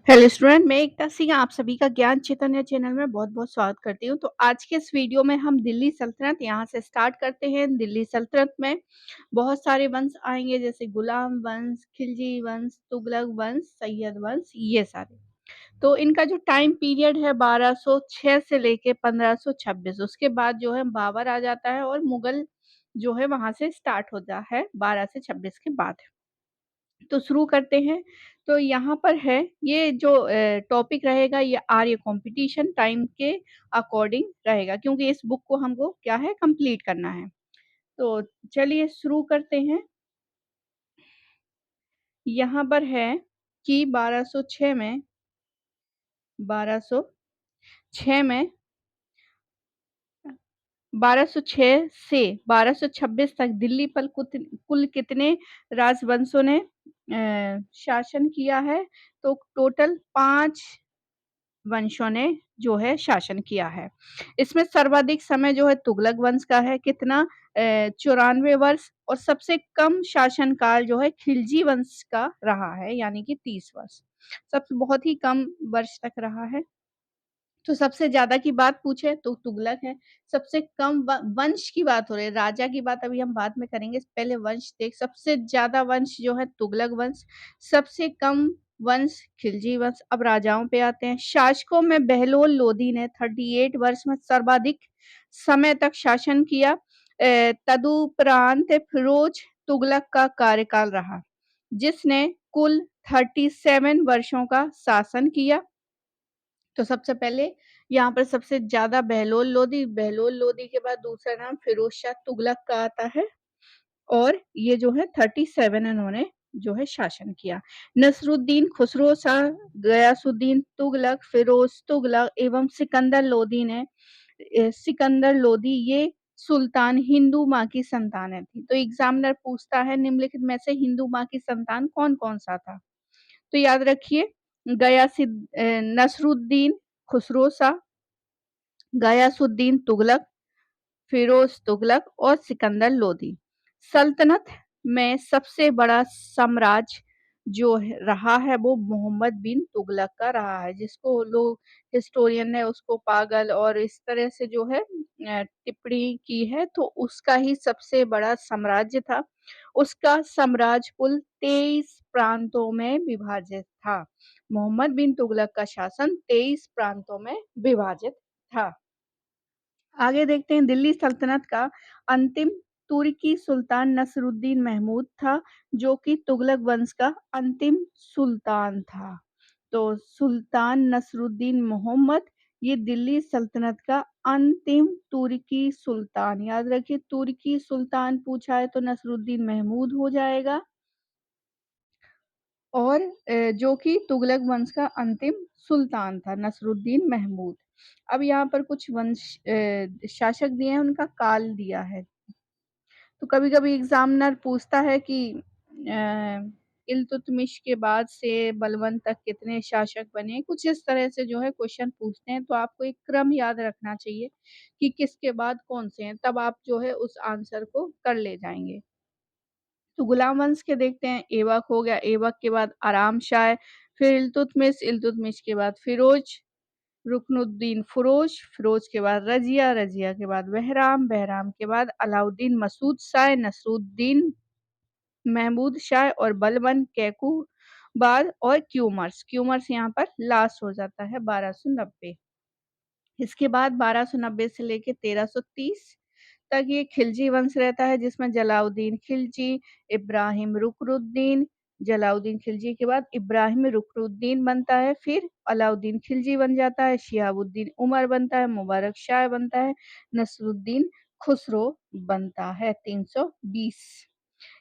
Hello student, मैं एकता सिंह आप सभी का ज्ञान चैतन्य चैनल में बहुत-बहुत स्वागत करती हूँ। तो आज के इस वीडियो में हम दिल्ली सल्तनत यहाँ से स्टार्ट करते हैं। दिल्ली सल्तनत में बहुत सारे वंश आएँगे जैसे गुलाम वंश, खिलजी वंश, तुगलक वंश, सैयद वंश ये सारे। तो इनका जो टाइम पीरियड है 1206 से लेके 1526 उसके बाद जो है बाबर आ जाता है और मुगल जो है वहाँ से स्टार्ट होता है 12 से 26 के बाद। तो शुरू करते हैं। तो यहाँ पर है ये जो टॉपिक रहेगा ये आर्य कॉम्पिटिशन टाइम के अकॉर्डिंग रहेगा क्योंकि इस बुक को हमको क्या है कंप्लीट करना है। तो चलिए शुरू करते हैं। यहाँ पर है कि 1206 में 1206 से 1226 तक दिल्ली पर कुल कितने राजवंशों ने शासन किया है? तो टोटल 5 वंशों ने जो है शासन किया है। इसमें सर्वाधिक समय जो है तुगलक वंश का है कितना 94 वर्ष और सबसे कम शासनकाल जो है खिलजी वंश का रहा है यानी कि 30 वर्ष। सबसे बहुत ही कम वर्ष तक रहा है। तो सबसे ज़्यादा की बात पूछे तो तुगलक है। सबसे कम वंश की बात हो रही है, राजा की बात अभी हम बाद में करेंगे। पहले वंश देख सबसे ज़्यादा वंश जो है तुगलक वंश, सबसे कम वंश खिलजी वंश। अब राजाओं पे आते हैं। शासकों में बहलोल लोदी ने 38 वर्ष में सर्वाधिक समय तक शासन किया। तदुपरांत फिरोज तुगलक का कार्यकाल रहा, जिसने कुल 37 वर्षों का शासन किया। तो सबसे पहले यहाँ पर सबसे ज़्यादा बहलोल लोदी के बाद दूसरा नाम फिरोज शाह तुगलक का आता है और ये जो है 37 इन्होंने जो है शासन किया। नसरुद्दीन खुसरो शाह, गयासुद्दीन तुगलक, फिरोज तुगलक एवं सिकंदर लोदी ये सुल्तान हिंदू माँ की संतानें थी। तो एग्जामिनर पूछता है निम्नलिखित में से हिंदू माँ की संतान कौन-कौन सा था? तो याद रखिए नसरुद्दीन खुसरो शाह, गयासुद्दीन तुगलक, फिरोज तुगलक और सिकंदर लोदी। सल्तनत में सबसे बड़ा साम्राज्य जो रहा है वो मोहम्मद बिन तुगलक का रहा है, जिसको लोग हिस्टोरियन ने उसको पागल और इस तरह से जो है टिप्पणी की है। तो उसका ही सबसे बड़ा साम्राज्य था। उसका साम्राज्य कुल 23 प्रांतों में विभाजित था। मोहम्मद बिन तुगलक का शासन 23 प्रांतों में विभाजित था। आगे देखते हैं दिल्ली सल्तनत का अंतिम तुर्की सुल्तान नसरुद्दीन महमूद था, जो कि तुगलक वंश का अंतिम सुल्तान था। तो सुल्तान नसरुद्दीन मोहम्मद ये दिल्ली सल्तनत का अंतिम तुर्की सुल्तान। याद रखिए तुर्की सुल्तान पूछा है तो नसरुद्दीन महमूद हो जाएगा और जो कि तुगलक वंश का अंतिम सुल्तान था नसरुद्दीन महमूद। अब यहाँ पर कुछ शासक दिए हैं उनका काल दिया है। तो कभी-कभी एग्जामिनर पूछता है कि इल्तुतमिश के बाद से बलबन तक कितने शासक बने, कुछ इस तरह से जो है क्वेश्चन पूछते हैं। तो आपको एक क्रम याद रखना चाहिए कि किसके बाद कौन से हैं, तब आप जो है उस आंसर को कर ले जाएंगे। तो गुलाम वंश के देखते हैं। ऐबक हो गया, ऐबक के बाद आराम शाह, फिर इल्तुतमिश, इल्तुतमिश के बाद फिरोज, रुकनुद्दीन फिरोज, फिरोज के बाद रजिया, रजिया के बाद बहराम, बहराम के बाद अलाउद्दीन मसूद शाह, नसरुद्दीन महमूद शाह और बलबन कैकू बाद और क्यूमर्स, क्यूमर्स यहाँ पर लास्ट हो जाता है 1290। इसके बाद 1290 से लेके 1330 तक ये खिलजी वंश रहता है, जिसमें जलाउद्दीन खिलजी, इब्राहिम रुकनुद्दीन, जलाउद्दीन खिलजी के बाद इब्राहिम रुकनुद्दीन बनता है, फिर अलाउद्दीन खिलजी बन जाता है, शिहाबुद्दीन उमर बनता है, मुबारक शाह बनता है, नसरुद्दीन खुसरो बनता है 320।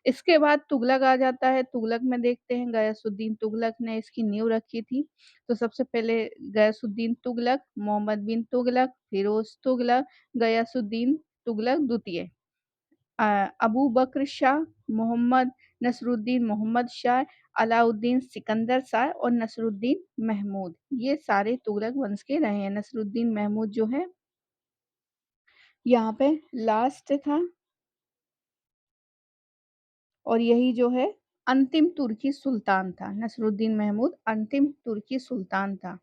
इसके बाद तुगलक आ जाता है। तुगलक में देखते हैं गयासुद्दीन तुगलक ने इसकी नींव रखी थी। तो सबसे पहले गयासुद्दीन तुगलक, मोहम्मद बिन तुगलक, फिरोज तुगलक, गयासुद्दीन तुगलक द्वितीय, अबू बकर शाह, मोहम्मद नसरुद्दीन मोहम्मद शाह, अलाउद्दीन सिकंदर शाह और नसरुद्दीन महमूद, ये सारे तुगलक वंश के रहे हैं। नसरुद्दीन महमूद जो है यहाँ पे लास्ट था और यही जो है अंतिम तुर्की सुल्तान था, नसरुद्दीन महमूद अंतिम तुर्की सुल्तान था।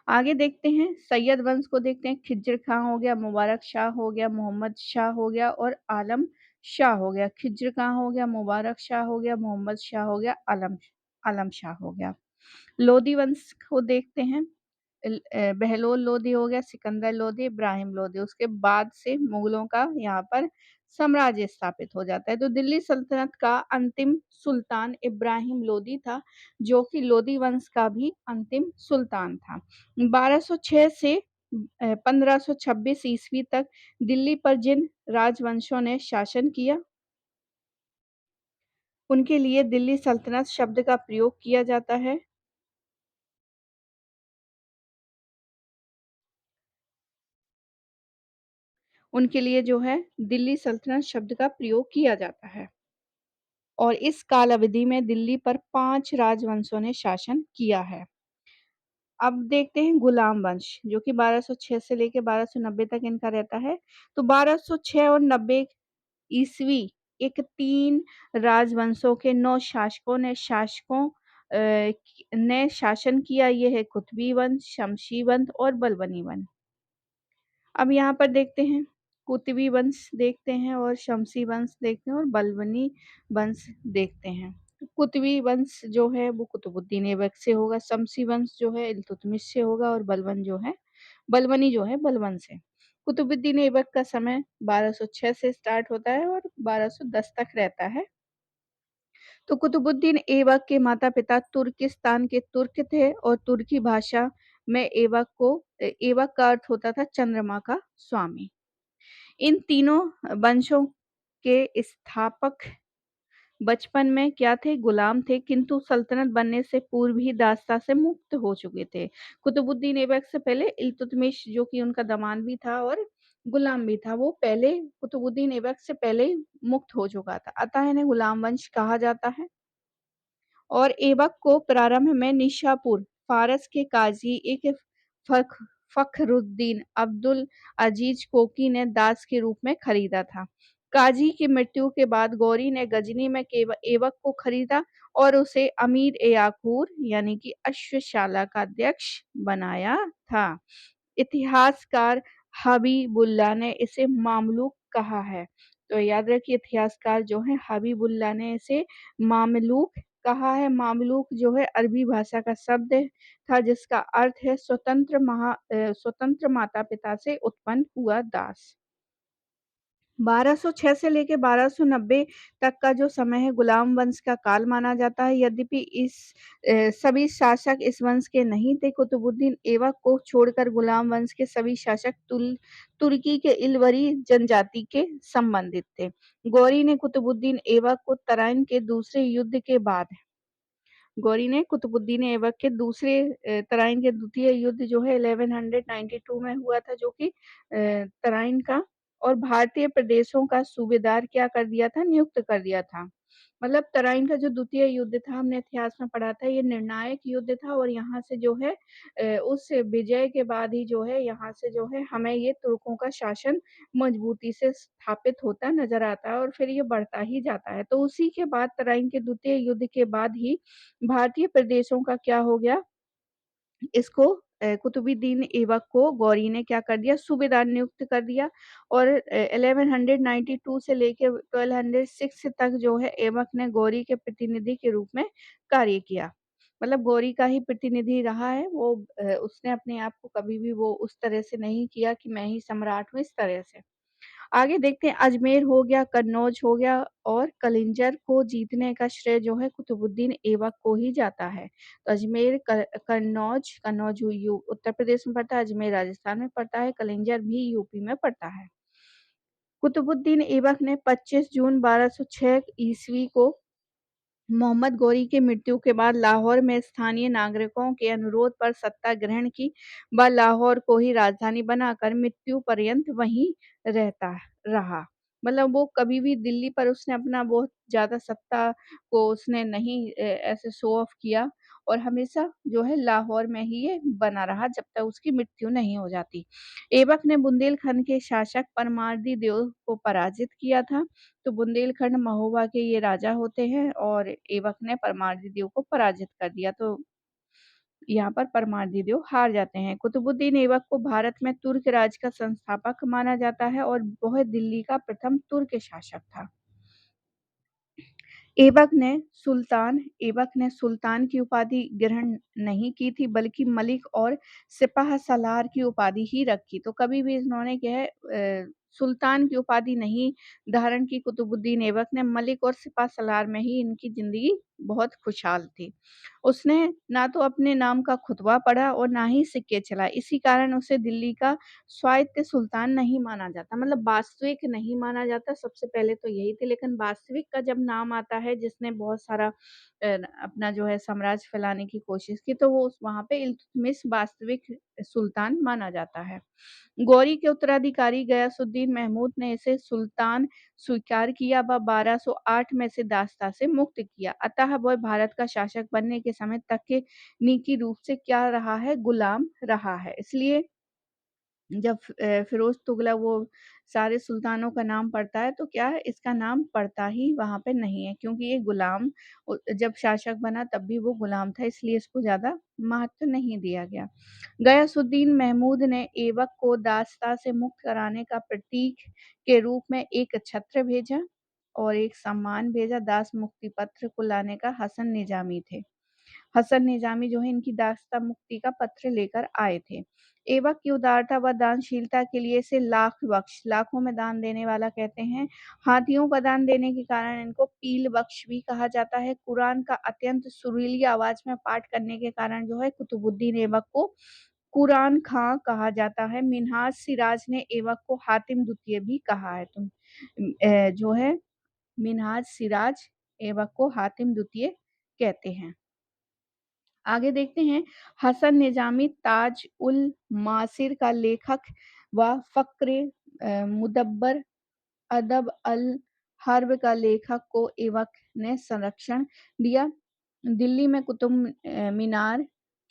आगे देखते हैं सैयद वंश को देखते हैं, खिज़्र खां हो गया, मुबारक शाह हो गया, मोहम्मद शाह हो गया और आलम शाह हो गया। खिज़्र खां हो गया, मुबारक शाह हो गया, मोहम्मद शाह हो गया, आलम आलम शाह हो गया। लोदी वंश को देखते हैं, बहलोल लोदी हो गया, सिकंदर लोदी, इब्राहिम लोदी। उसके बाद से मुगलों का यहाँ पर साम्राज्य स्थापित हो जाता है। तो दिल्ली सल्तनत का अंतिम सुल्तान इब्राहिम लोदी था, जो कि लोदी वंश का भी अंतिम सुल्तान था। 1206 से 1526 ईस्वी तक दिल्ली पर जिन राजवंशों ने शासन किया, उनके लिए दिल्ली सल्तनत शब्द का प्रयोग किया जाता है। उनके लिए जो है दिल्ली सल्तनत शब्द का प्रयोग किया जाता है। और इस काल अवधि में दिल्ली पर 5 राजवंशों ने शासन किया है। अब देखते हैं गुलाम वंश, जो कि 1206 से लेके 1290 तक इनका रहता है। तो 1206 और 90 ईस्वी एक 3 राजवंशों के 9 ने शासन किया। ये है कुतुबी वंश, शमशी वंश और बलबनी वंश। अब यहाँ पर देखते हैं कुतुबी वंश देखते हैं और शमसी वंश देखते हैं और बलबनी वंश देखते हैं। कुतुबी वंश जो है वो कुतुबुद्दीन ऐबक से होगा, शमसी वंश जो है इल्तुतमिश से होगा और बलबनी जो है बलबन से। कुतुबुद्दीन ऐबक का समय 1206 से स्टार्ट होता है और 1210 तक रहता है। तो कुतुबुद्दीन ऐबक के माता-पिता तुर्किस्तान के तुर्क थे और तुर्की भाषा में ऐबक का अर्थ होता था चंद्रमा का स्वामी। इन तीनों वंशों के स्थापक बचपन में क्या थे? गुलाम थे, किंतु सल्तनत बनने से पूर्व ही दासता से मुक्त हो चुके थे। कुतुबुद्दीन ऐबक से पहले इल्तुतमिश, जो कि उनका दामाद भी था और गुलाम भी था, वो पहले कुतुबुद्दीन ऐबक से पहले ही मुक्त हो चुका था। अतः इन्हें गुलाम वंश कहा जाता है। और ऐबक को प्रारंभ में निशापुर, फारस के काज़ी एक फ़ख फ़ख्रुद्दीन अब्दुल अज़ीज़ कोकी ने दास के रूप में खरीदा था। काज़ी की मृत्यु के बाद गौरी ने गजनी में ऐबक को खरीदा और उसे अमीर-ए-याकूर यानी कि अश्वशाला का अध्यक्ष बनाया था। इतिहासकार हबीबुल्लाह ने इसे मामलूक कहा है। तो याद रखिए इतिहासकार जो हैं हबीबुल्लाह ने इसे मामलूक कहा है। मामलूक जो है अरबी भाषा का शब्द था, जिसका अर्थ है स्वतंत्र माता-पिता से उत्पन्न हुआ दास। 1206 से लेके 1290 तक का जो समय है गुलाम वंश का काल माना जाता है। यद्यपि सभी शासक इस वंश के नहीं थे। कुतुबुद्दीन ऐबक को छोड़कर गुलाम वंश के सभी शासक तुर्की के इल्वरी जनजाति के संबंधित थे। गौरी ने कुतुबुद्दीन ऐबक को तराइन के दूसरे युद्ध के बाद गौरी ने कुतुबुद्दीन ऐबक के तराइन के द्वितीय युद्ध जो है 1192 में हुआ था, जो कि तराइन का और भारतीय प्रदेशों का सूबेदार क्या कर दिया था, नियुक्त कर दिया था। मतलब तराइन का जो द्वितीय युद्ध था, हमने इतिहास में पढ़ा था, ये निर्णायक युद्ध था और यहाँ से जो है उस विजय के बाद ही जो है यहाँ से जो है हमें ये तुर्कों का शासन मजबूती से स्थापित होता नज़र आता है और फिर ये बढ़ता ही जाता है। तो उसी के बाद तराइन के द्वितीय युद्ध के बाद ही भारतीय प्रदेशों का क्या हो गया, इसको कुतुबुद्दीन ऐबक को गौरी ने क्या कर दिया, सूबेदार नियुक्त कर दिया और 1192 से लेके 1206 तक जो है ऐबक ने गौरी के प्रतिनिधि के रूप में कार्य किया। मतलब गौरी का ही प्रतिनिधि रहा है वो। उसने अपने आप को कभी भी वो उस तरह से नहीं किया कि मैं ही सम्राट हूँ, इस तरह से। आगे देखते हैं अजमेर हो गया, कन्नौज हो गया और कलिंजर को जीतने का श्रेय जो है कुतुबुद्दीन ऐबक को ही जाता है। तो अजमेर कन्नौज उत्तर प्रदेश में पड़ता है, अजमेर राजस्थान में पड़ता है, कलिंजर भी यूपी में पड़ता है। कुतुबुद्दीन ऐबक ने 25 जून 1206 ईस्वी को मोहम्मद गौरी की मृत्यु के बाद लाहौर में स्थानीय नागरिकों के अनुरोध पर सत्ता ग्रहण की व लाहौर को ही राजधानी बनाकर मृत्यु पर्यंत वहीं रहता रहा। मतलब वो कभी भी दिल्ली पर उसने अपना बहुत ज़्यादा सत्ता को उसने नहीं ऐसे शो ऑफ किया और हमेशा जो है लाहौर में ही ये बना रहा जब तक उसकी मृत्यु नहीं हो जाती। ऐबक ने बुंदेलखंड के शासक परमार्दी देव को पराजित किया था। तो बुंदेलखंड महोबा के ये राजा होते हैं और ऐबक ने परमार्दी देव को पराजित कर दिया। तो यहाँ पर परमार्दी देव हार जाते हैं। कुतुबुद्दीन ऐबक को भारत में तुर्क राज का संस्थापक माना जाता है और वह दिल्ली का प्रथम तुर्क शासक था। ऐबक ने की उपाधि ग्रहण नहीं की थी बल्कि मलिक और सिपाह सलार की उपाधि ही रखी। तो कभी भी इन्होंने क्या है सुल्तान की उपाधि नहीं धारण की कुतुबुद्दीन ऐबक ने, मलिक और सिपह सलार में ही इनकी ज़िंदगी बहुत खुशहाल थी। उसने ना तो अपने नाम का खुतबा पढ़ा और ना ही सिक्के चलाए। इसी कारण उसे दिल्ली का स्वायत्त सुल्तान नहीं माना जाता, मतलब वास्तविक नहीं माना जाता। सबसे पहले तो यही थी, लेकिन वास्तविक का जब नाम आता है जिसने बहुत सारा अपना जो है साम्राज्य फैलाने की कोशिश की, तो वो उस वहाँ पे इल्तुतमिश वास्तविक सुल्तान माना जाता है। गौरी के उत्तराधिकारी गयासुद्दीन महमूद ने इसे सुल्तान स्वीकार किया व 1208 में से दासता से मुक्त किया। अतः वह भारत का शासक बनने के समय तक के नीति रूप से क्या रहा है, गुलाम रहा है। इसलिए जब फिरोज़ तुगलक वो सारे सुल्तानों का नाम पढ़ता है, तो क्या है इसका नाम पढ़ता ही वहाँ पे नहीं है, क्योंकि ये गुलाम जब शासक बना तब भी वो गुलाम था, इसलिए इसको ज़्यादा महत्व नहीं दिया गया। गयासुद्दीन महमूद ने ऐबक को दासता से मुक्त कराने का प्रतीक के रूप में एक छत्र भेजा और एक सम्मान भेजा। दास मुक्ति पत्र को लाने का हसन निजामी थे। हसन निजामी जो है इनकी दास्ता मुक्ति का पत्र लेकर आए थे। ऐबक की उदारता व दानशीलता के लिए इसे लाख बख्श, लाखों में दान देने वाला कहते हैं। हाथियों का दान देने के कारण इनको पील बख्श भी कहा जाता है। कुरान का अत्यंत सुरीली आवाज में पाठ करने के कारण जो है कुतुबुद्दीन ऐबक को कुरान खां कहा जाता है। मिन्हाज सिराज ने ऐबक को हातिम द्वितीय भी कहा है। तो जो है मिन्हाज सिराज ऐबक को हातिम द्वितीय कहते हैं। आगे देखते हैं, हसन निजामी ताज उल मासिर का लेखक व फ़क्र मुदब्बर अदब अल हर्ब का लेखक को ऐबक ने संरक्षण दिया। दिल्ली में कुतुब मीनार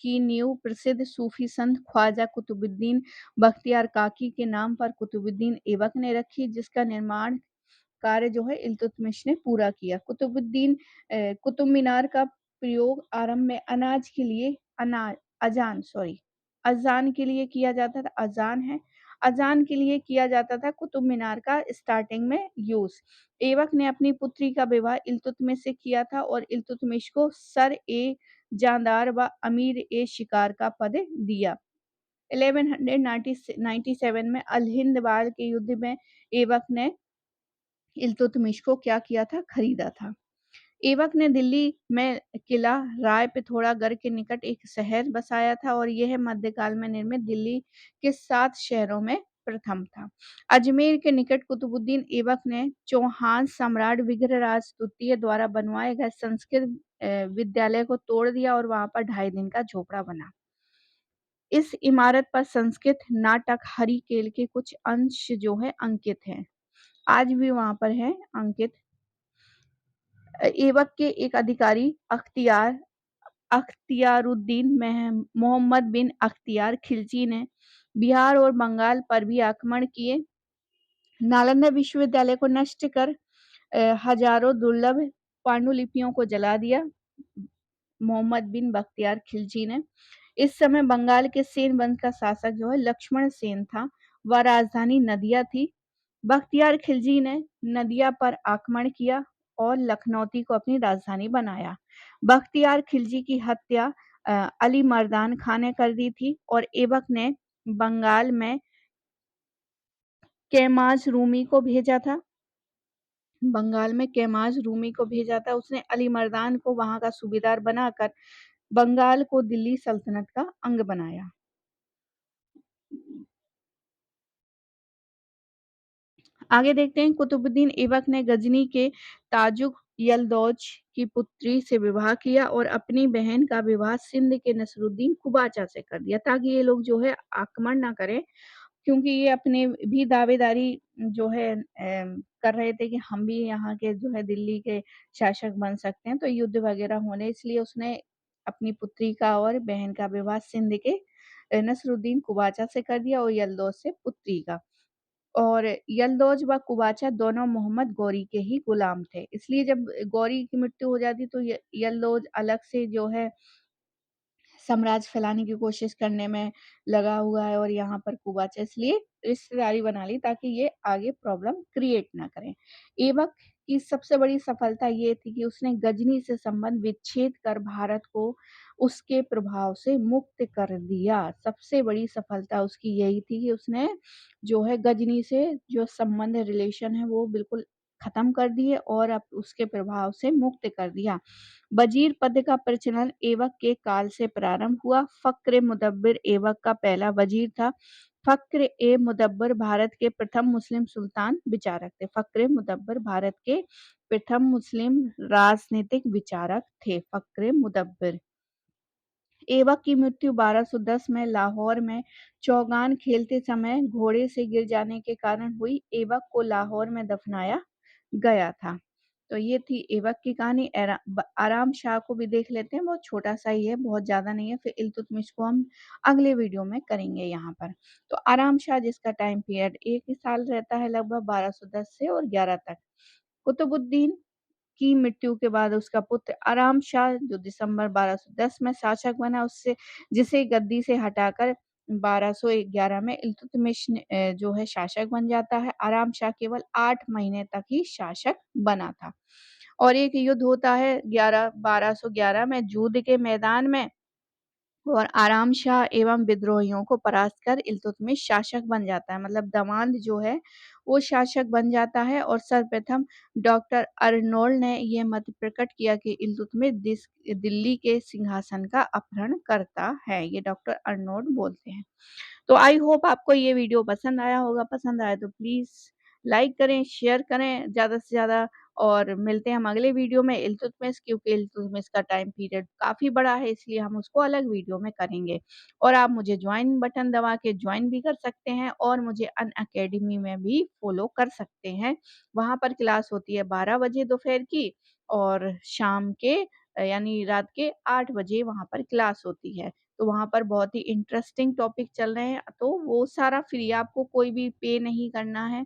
की नींव प्रसिद्ध सूफी संत ख्वाजा कुतुबुद्दीन बख्तियार काकी के नाम पर कुतुबुद्दीन ऐबक ने रखी, जिसका निर्माण कार्य जो है इल्तुतमिश ने पूरा किया। कुतुब मीनार का प्रयोग आरंभ में अनाज के लिए अज़ान के लिए किया जाता था। अज़ान के लिए किया जाता था कुतुब मीनार का स्टार्टिंग में यूज़। ऐबक ने अपनी पुत्री का विवाह इल्तुतमिश से किया था और इल्तुतमिश को सर-ए-जांदार व अमीर-ए-शिकार का पद दिया। 1197 में अल-हिंद बार के युद्ध में ऐबक ने इल्तुतमिश को क्या किया था, खरीदा था। ऐबक ने दिल्ली में किला राय पिथौरागढ़ के निकट एक शहर बसाया था और यह मध्यकाल में निर्मित दिल्ली के 7 शहरों में प्रथम था। अजमेर के निकट कुतुबुद्दीन ऐबक ने चौहान सम्राट विग्रहराज द्वितीय द्वारा बनवाए गए संस्कृत विद्यालय को तोड़ दिया और वहाँ पर 2.5 दिन का झोपड़ा बना। इस इमारत पर संस्कृत नाटक हरिकेल के कुछ अंश जो है अंकित हैं। आज भी वहाँ पर है अंकित। ऐबक के एक अधिकारी अख्तियारुद्दीन मोहम्मद बिन अख्तियार खिलजी ने बिहार और बंगाल पर भी आक्रमण किए। नालंदा विश्वविद्यालय को नष्ट कर हजारों दुर्लभ पांडुलिपियों को जला दिया मोहम्मद बिन बख्तियार खिलजी ने। इस समय बंगाल के सेन वंश का शासक जो है लक्ष्मण सेन था। वह राजधानी नदिया थी। बख्तियार खिलजी ने नदिया पर आक्रमण किया और लखनौती को अपनी राजधानी बनाया। बख्तियार खिलजी की हत्या अली मर्दान खां ने कर दी थी और ऐबक ने बंगाल में कैमाज रूमी को भेजा था। उसने अली मर्दान को वहां का सूबेदार बनाकर बंगाल को दिल्ली सल्तनत का अंग बनाया। आगे देखते हैं, कुतुबुद्दीन ऐबक ने गजनी के ताजुक यलदौज की पुत्री से विवाह किया और अपनी बहन का विवाह सिंध के नसरुद्दीन कुबाचा से कर दिया, ताकि ये लोग जो है आक्रमण ना करें, क्योंकि ये अपने भी दावेदारी जो है कर रहे थे कि हम भी यहाँ के जो है दिल्ली के शासक बन सकते हैं, तो युद्ध वगैरह होने, इसलिए उसने अपनी पुत्री का और बहन का विवाह सिंध के नसरुद्दीन कुबाचा से कर दिया और यल्दौज से पुत्री का। और यल्दौज व कुबाचा दोनों मोहम्मद गौरी के ही गुलाम थे। इसलिए जब गौरी की मृत्यु हो जाती तो य यल्दौज अलग से जो है साम्राज्य फैलाने की कोशिश करने में लगा हुआ है और यहाँ पर कुबाचा इसलिए रिश्तेदारी बना ली ताकि ये आगे प्रॉब्लम क्रिएट ना करें। ऐबक की सबसे बड़ी सफलता ये थी कि उसने गजनी से संबंध विच्छेद कर भारत को उसके प्रभाव से मुक्त कर दिया। सबसे बड़ी सफलता उसकी यही थी कि उसने जो है गजनी से जो संबंध रिलेशन है वो बिल्कुल खत्म कर दिए और अब उसके प्रभाव से मुक्त कर दिया। वजीर पद का प्रचलन ऐबक के काल से प्रारंभ हुआ। फ़क्र-ए-मुदब्बिर ऐबक का पहला वजीर था। फ़क्र-ए-मुदब्बिर भारत के प्रथम मुस्लिम सुल्तान विचारक थे। फ़क्र-ए-मुदब्बिर भारत के प्रथम मुस्लिम राजनीतिक विचारक थे। फ़क्र-ए-मुदब्बिर ऐबक की मृत्यु 1210 में लाहौर में चौगान खेलते समय घोड़े से गिर जाने के कारण हुई। ऐबक को लाहौर में दफनाया गया था। तो ये थी ऐबक की कहानी। आराम शाह को भी देख लेते हैं, बहुत छोटा-सा ही है, बहुत ज़्यादा नहीं है। फिर इल्तुतमिश को हम अगले वीडियो में करेंगे यहाँ पर। तो आराम शाह जिसका टाइम पीरियड 1 ही साल रहता है लगभग 1210 से और 11 तक। कुतुबुद्दीन की मृत्यु के बाद उसका पुत्र आराम शाह जो दिसंबर 1210 में शासक बना उससे जिसे गद्दी से हटाकर 1211 में इल्तुतमिश ने जो है शासक बन जाता है। आराम शाह केवल 8 महीने तक ही शासक बना था। और एक युद्ध होता है 1211 में जूद के मैदान में और आराम शाह एवं विद्रोहियों को परास्त कर इल्तुतमिश शासक बन जाता है। मतलब दामाद जो है वो शासक बन जाता है और सर्वप्रथम डॉक्टर अर्नोल्ड ने ये मत प्रकट किया कि इल्तुतमिश दिल्ली के सिंहासन का अपहरण करता है। ये डॉक्टर अर्नोल्ड बोलते हैं। तो आई होप आपको ये वीडियो पसंद आया होगा। पसंद आया तो प्लीज़ लाइक करें, शेयर करें ज़्यादा से ज़्यादा और मिलते हैं हम अगले वीडियो में इल्तुतमिश क्योंकि इल्तुतमिश का टाइम पीरियड काफ़ी बड़ा है इसलिए हम उसको अलग वीडियो में करेंगे। और आप मुझे जॉइन बटन दबा के जॉइन भी कर सकते हैं और मुझे अनअकैडमी में भी फ़ॉलो कर सकते हैं। वहाँ पर क्लास होती है 12 बजे दोपहर की और शाम के यानी रात के 8 बजे वहाँ पर क्लास होती है। तो वहाँ पर बहुत ही इंटरेस्टिंग टॉपिक चल रहे हैं, तो वो सारा फ्री आपको कोई भी पे नहीं करना है।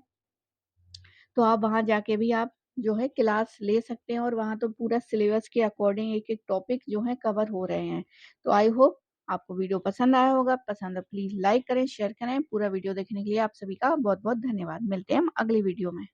तो आप वहाँ जाके भी आप जो है क्लास ले सकते हैं और वहाँ तो पूरा सिलेबस के अकॉर्डिंग एक-एक टॉपिक जो है कवर हो रहे हैं। तो आई होप आपको वीडियो पसंद आया होगा। पसंद है प्लीज़ लाइक करें, शेयर करें। पूरा वीडियो देखने के लिए आप सभी का बहुत-बहुत धन्यवाद। मिलते हैं हम अगली वीडियो में।